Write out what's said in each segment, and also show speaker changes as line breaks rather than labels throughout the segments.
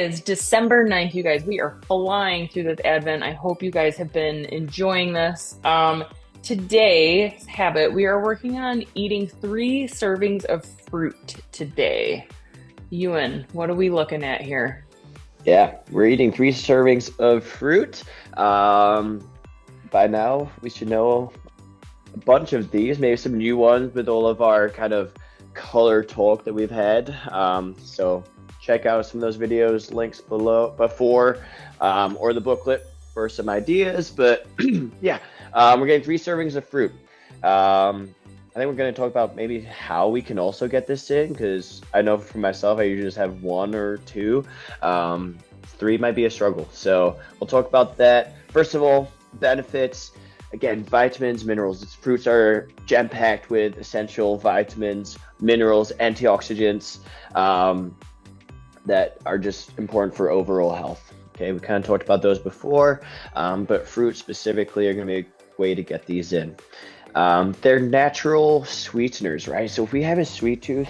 is December 9th, you guys. We are flying through this Advent. I hope you guys have been enjoying this. Today's habit, we are working on eating 3 servings of fruit today. Ewan, what are we looking at here?
Yeah, we're eating 3 servings of fruit. By now, we should know a bunch of these, maybe some new ones with all of our kind of color talk that we've had. So check out some of those videos, links before, or the booklet for some ideas. But yeah, we're getting 3 servings of fruit. I think we're going to talk about maybe how we can also get this in, because I know for myself, I usually just have 1 or 2. 3 might be a struggle. So we'll talk about that. First of all, benefits. Again, vitamins, minerals. Fruits are jam-packed with essential vitamins, minerals, antioxidants that are just important for overall health. Okay, we kind of talked about those before, but fruits specifically are going to be a way to get these in. They're natural sweeteners, right? So if we have a sweet tooth,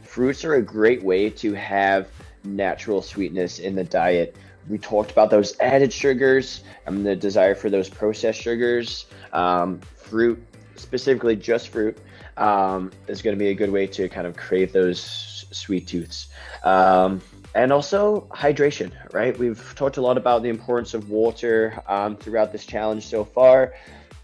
fruits are a great way to have natural sweetness in the diet. We talked about those added sugars and the desire for those processed sugars. Fruit, specifically just fruit, is going to be a good way to kind of crave those sweet tooths. And also hydration, right? We've talked a lot about the importance of water throughout this challenge so far.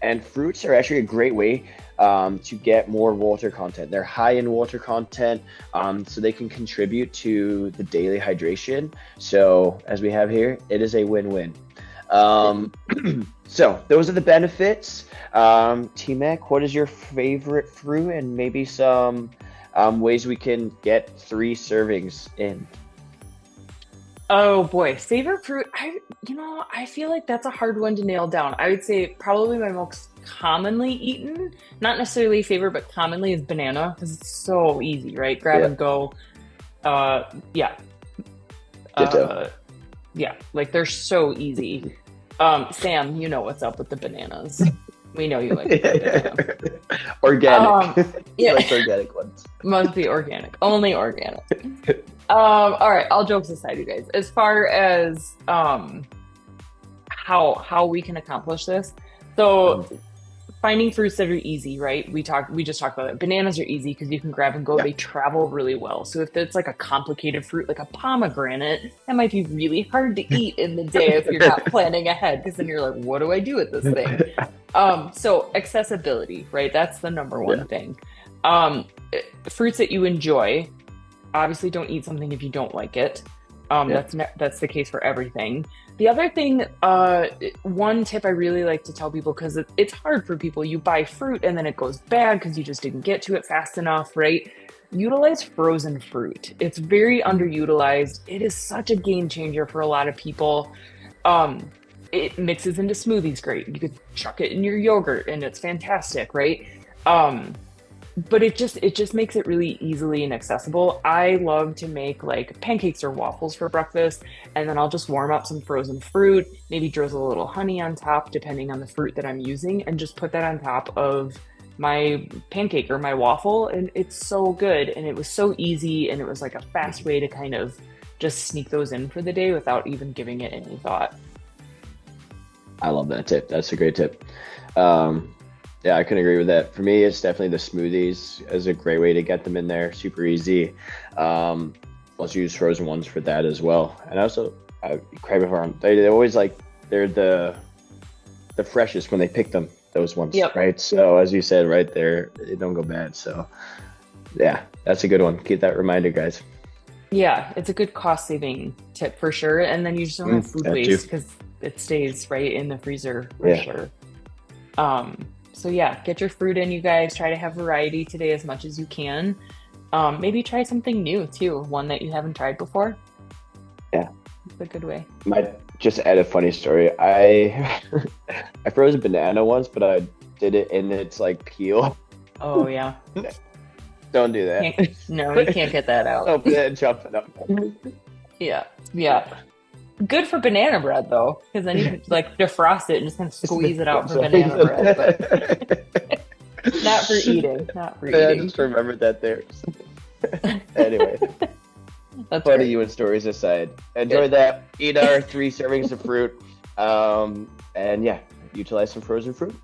And fruits are actually a great way to get more water content. They're high in water content, so they can contribute to the daily hydration. So as we have here, it is a win-win. So those are the benefits. T-Mac, what is your favorite fruit, and maybe some ways we can get 3 servings in?
Oh boy, favorite fruit. I feel like that's a hard one to nail down. I would say probably my most commonly eaten, not necessarily favorite, but commonly is banana, because it's so easy, right? Grab and go. Yeah.
Ditto.
Yeah, like they're so easy. Sam, you know what's up with the bananas. We know you like the banana.
Organic.
Yeah.
Like organic ones.
Must be organic. Only organic. All right, all jokes aside, you guys. As far as how we can accomplish this, so finding fruits that are easy, right? We just talked about it. Bananas are easy because you can grab and go.
Yeah.
They travel really well. So if it's like a complicated fruit, like a pomegranate, that might be really hard to eat in the day if you're not planning ahead, because then you're like, what do I do with this thing? So accessibility, right? That's the number one thing. Fruits that you enjoy. Obviously, don't eat something if you don't like it. That's the case for everything. The other thing, one tip I really like to tell people, because it's hard for people. You buy fruit and then it goes bad because you just didn't get to it fast enough, right? Utilize frozen fruit. It's very underutilized. It is such a game changer for a lot of people. It mixes into smoothies great. You could chuck it in your yogurt and it's fantastic, right? But it just makes it really easily and accessible. I love to make like pancakes or waffles for breakfast, and then I'll just warm up some frozen fruit, maybe drizzle a little honey on top, depending on the fruit that I'm using, and just put that on top of my pancake or my waffle. And it's so good, and it was so easy, and it was like a fast way to kind of just sneak those in for the day without even giving it any thought.
I love that tip. That's a great tip. Yeah, I can agree with that. For me, it's definitely the smoothies as a great way to get them in there. Super easy. Let's use frozen ones for that as well. And also, Craven Farm, they always they're the freshest when they pick them, those ones, right? So as you said, right there, they don't go bad. So yeah, that's a good one. Keep that reminder, guys.
Yeah, it's a good cost saving tip for sure. And then you just don't have food waste because it stays right in the freezer for sure. So yeah, get your fruit in, you guys. Try to have variety today as much as you can. Maybe try something new too, one that you haven't tried before.
Yeah,
it's a good way.
Might just add a funny story. I froze a banana once, but I did it in its peel.
Oh yeah.
Don't do that.
No, you can't get that out.
Open it and chop it up.
Yeah. Good for banana bread though, because then you can defrost it and just kind of squeeze it out for banana bread. But not for eating.
I just remembered that there. Anyway.
That's
Funny
great.
you and stories aside. Enjoy
Good.
that. Eat our 3 servings of fruit. And yeah, utilize some frozen fruit.